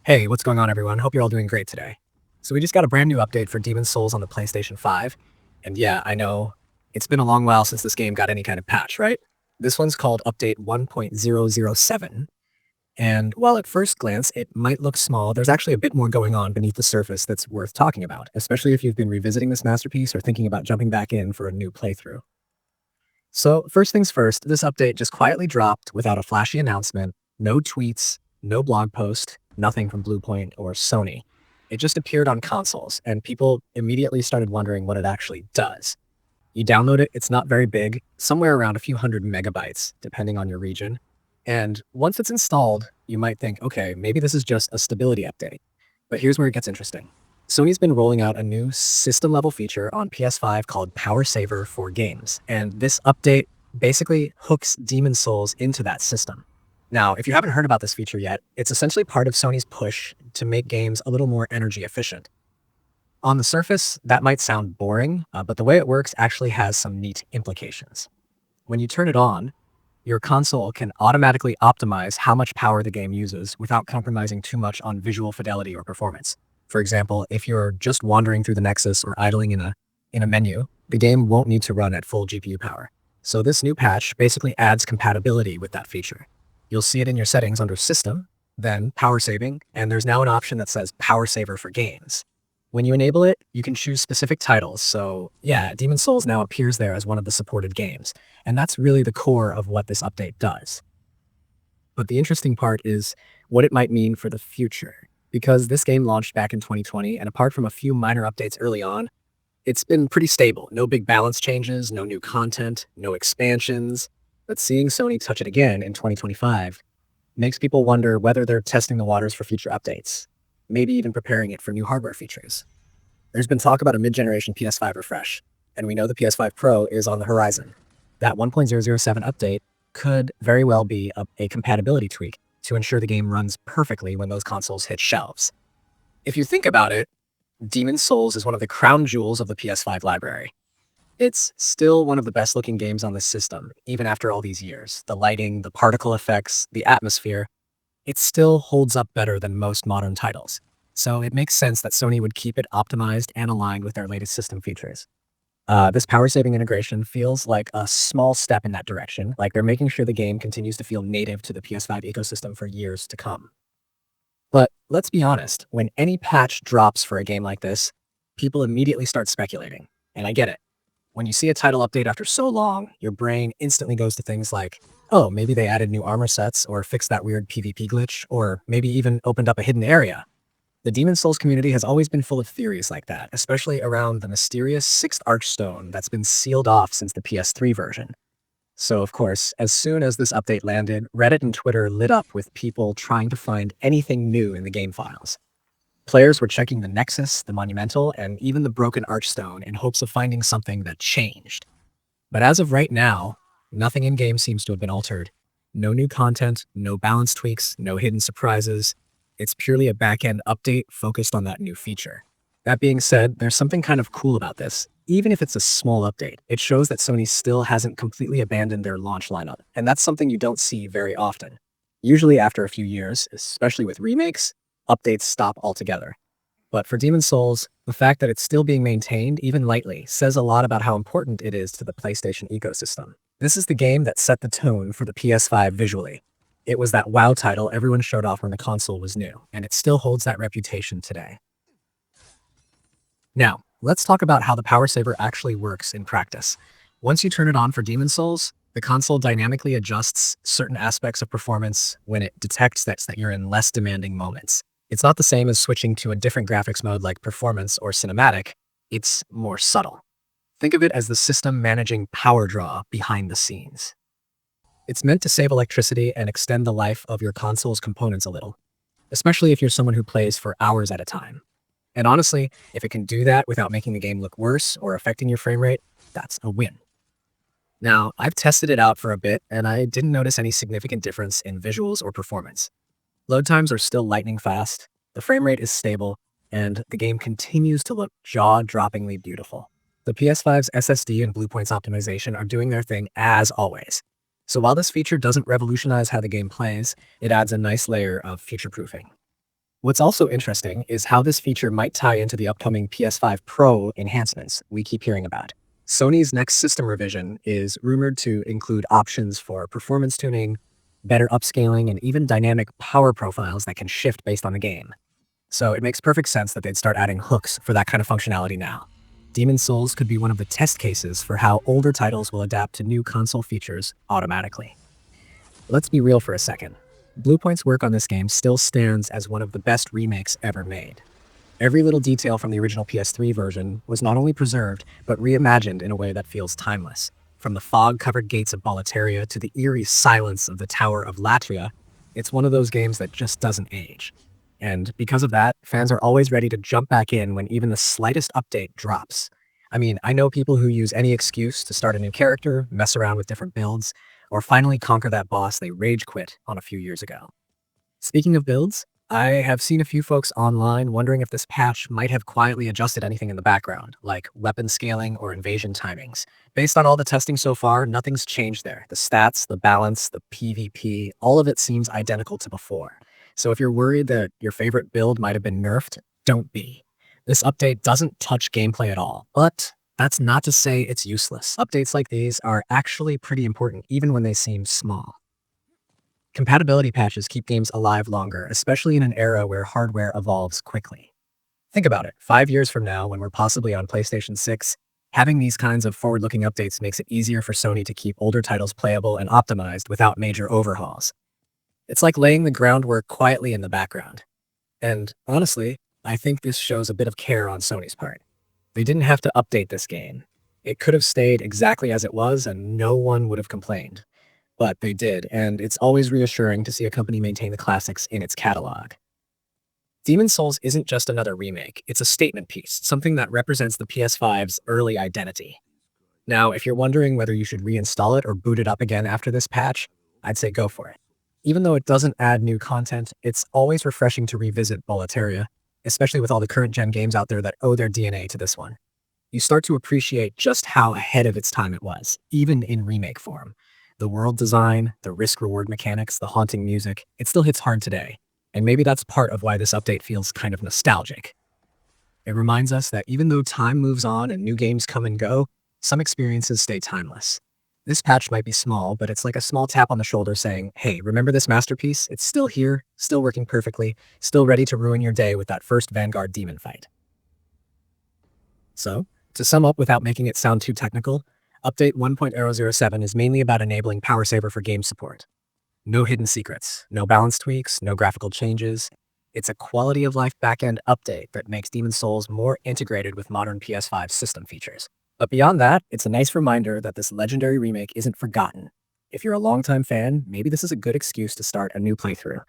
Hey, what's going on, everyone? Hope you're all doing great today. So, we just got a brand new update for Demon's Souls on the PlayStation 5. And yeah, I know it's been a long while since this game got any kind of patch, right? This one's called Update 1.007. And while at first glance it might look small, there's actually a bit more going on beneath the surface that's worth talking about, especially if you've been revisiting this masterpiece or thinking about jumping back in for a new playthrough. So, first things first, this update just quietly dropped without a flashy announcement, no tweets, no blog post, nothing from Bluepoint or Sony. It just appeared on consoles, and people immediately started wondering what it actually does. You download it, it's not very big, somewhere around a few hundred megabytes, depending on your region. And once it's installed, you might think, okay, maybe this is just a stability update. But here's where it gets interesting. Sony's been rolling out a new system level feature on PS5 called Power Saver for games, and this update basically hooks Demon's Souls into that system. Now, if you haven't heard about this feature yet, it's essentially part of Sony's push to make games a little more energy efficient. On the surface, that might sound boring, but the way it works actually has some neat implications. When you turn it on, your console can automatically optimize how much power the game uses without compromising too much on visual fidelity or performance. For example, if you're just wandering through the Nexus or idling in a menu, the game won't need to run at full GPU power. So this new patch basically adds compatibility with that feature. You'll see it in your settings under System, then Power Saving, and there's now an option that says Power Saver for games. When you enable it, you can choose specific titles. So yeah, Demon's Souls now appears there as one of the supported games, and that's really the core of what this update does. But the interesting part is what it might mean for the future, because this game launched back in 2020, and apart from a few minor updates early on, it's been pretty stable. No big balance changes, no new content, no expansions. But seeing Sony touch it again in 2025 makes people wonder whether they're testing the waters for future updates, maybe even preparing it for new hardware features. There's been talk about a mid-generation PS5 refresh, and we know the PS5 Pro is on the horizon. That 1.007 update could very well be a compatibility tweak to ensure the game runs perfectly when those consoles hit shelves. If you think about it, Demon's Souls is one of the crown jewels of the PS5 library. It's still one of the best looking games on the system, even after all these years. The lighting, the particle effects, the atmosphere, it still holds up better than most modern titles. So it makes sense that Sony would keep it optimized and aligned with their latest system features. This power saving integration feels like a small step in that direction, like they're making sure the game continues to feel native to the PS5 ecosystem for years to come. But let's be honest, when any patch drops for a game like this, people immediately start speculating. And I get it. When you see a title update after so long, your brain instantly goes to things like, oh, maybe they added new armor sets or fixed that weird PvP glitch, or maybe even opened up a hidden area. The Demon's Souls community has always been full of theories like that, especially around the mysterious sixth archstone that's been sealed off since the PS3 version. So, of course, as soon as this update landed, Reddit and Twitter lit up with people trying to find anything new in the game files. Players were checking the Nexus, the Monumental, and even the Broken Archstone in hopes of finding something that changed. But as of right now, nothing in-game seems to have been altered. No new content, no balance tweaks, no hidden surprises. It's purely a back-end update focused on that new feature. That being said, there's something kind of cool about this. Even if it's a small update, it shows that Sony still hasn't completely abandoned their launch lineup, and that's something you don't see very often. Usually after a few years, especially with remakes, updates stop altogether. But for Demon's Souls, the fact that it's still being maintained, even lightly, says a lot about how important it is to the PlayStation ecosystem. This is the game that set the tone for the PS5 visually. It was that WoW title everyone showed off when the console was new, and it still holds that reputation today. Now, let's talk about how the Power Saver actually works in practice. Once you turn it on for Demon's Souls, the console dynamically adjusts certain aspects of performance when it detects that you're in less demanding moments. It's not the same as switching to a different graphics mode like performance or cinematic. It's more subtle. Think of it as the system managing power draw behind the scenes. It's meant to save electricity and extend the life of your console's components a little, especially if you're someone who plays for hours at a time. And honestly, if it can do that without making the game look worse or affecting your frame rate, that's a win. Now, I've tested it out for a bit, and I didn't notice any significant difference in visuals or performance. Load times are still lightning fast, the frame rate is stable, and the game continues to look jaw-droppingly beautiful. The PS5's SSD and Bluepoint's optimization are doing their thing as always. So while this feature doesn't revolutionize how the game plays, it adds a nice layer of future-proofing. What's also interesting is how this feature might tie into the upcoming PS5 Pro enhancements we keep hearing about. Sony's next system revision is rumored to include options for performance tuning, better upscaling, and even dynamic power profiles that can shift based on the game. So it makes perfect sense that they'd start adding hooks for that kind of functionality now. Demon Souls could be one of the test cases for how older titles will adapt to new console features automatically. Let's be real for a second. Bluepoint's work on this game still stands as one of the best remakes ever made. Every little detail from the original PS3 version was not only preserved, but reimagined in a way that feels timeless. From the fog-covered gates of Boletaria to the eerie silence of the Tower of Latria, it's one of those games that just doesn't age. And because of that, fans are always ready to jump back in when even the slightest update drops. I mean, I know people who use any excuse to start a new character, mess around with different builds, or finally conquer that boss they rage quit on a few years ago. Speaking of builds, I have seen a few folks online wondering if this patch might have quietly adjusted anything in the background, like weapon scaling or invasion timings. Based on all the testing so far, nothing's changed there. The stats, the balance, the PvP, all of it seems identical to before. So if you're worried that your favorite build might have been nerfed, don't be. This update doesn't touch gameplay at all, but that's not to say it's useless. Updates like these are actually pretty important even when they seem small. Compatibility patches keep games alive longer, especially in an era where hardware evolves quickly. Think about it, 5 years from now, when we're possibly on PlayStation 6, having these kinds of forward-looking updates makes it easier for Sony to keep older titles playable and optimized without major overhauls. It's like laying the groundwork quietly in the background. And honestly, I think this shows a bit of care on Sony's part. They didn't have to update this game. It could have stayed exactly as it was and no one would have complained. But they did, and it's always reassuring to see a company maintain the classics in its catalog. Demon Souls isn't just another remake, it's a statement piece, something that represents the PS5's early identity. Now, if you're wondering whether you should reinstall it or boot it up again after this patch, I'd say go for it. Even though it doesn't add new content, it's always refreshing to revisit Boletaria, especially with all the current gen games out there that owe their DNA to this one. You start to appreciate just how ahead of its time it was, even in remake form. The world design, the risk-reward mechanics, the haunting music, it still hits hard today. And maybe that's part of why this update feels kind of nostalgic. It reminds us that even though time moves on and new games come and go, some experiences stay timeless. This patch might be small, but it's like a small tap on the shoulder saying, hey, remember this masterpiece? It's still here, still working perfectly, still ready to ruin your day with that first Vanguard demon fight. So, to sum up without making it sound too technical, Update 1.007 is mainly about enabling Power Saver for game support. No hidden secrets, no balance tweaks, no graphical changes. It's a quality of life backend update that makes Demon Souls more integrated with modern PS5 system features. But beyond that, it's a nice reminder that this legendary remake isn't forgotten. If you're a longtime fan, maybe this is a good excuse to start a new playthrough.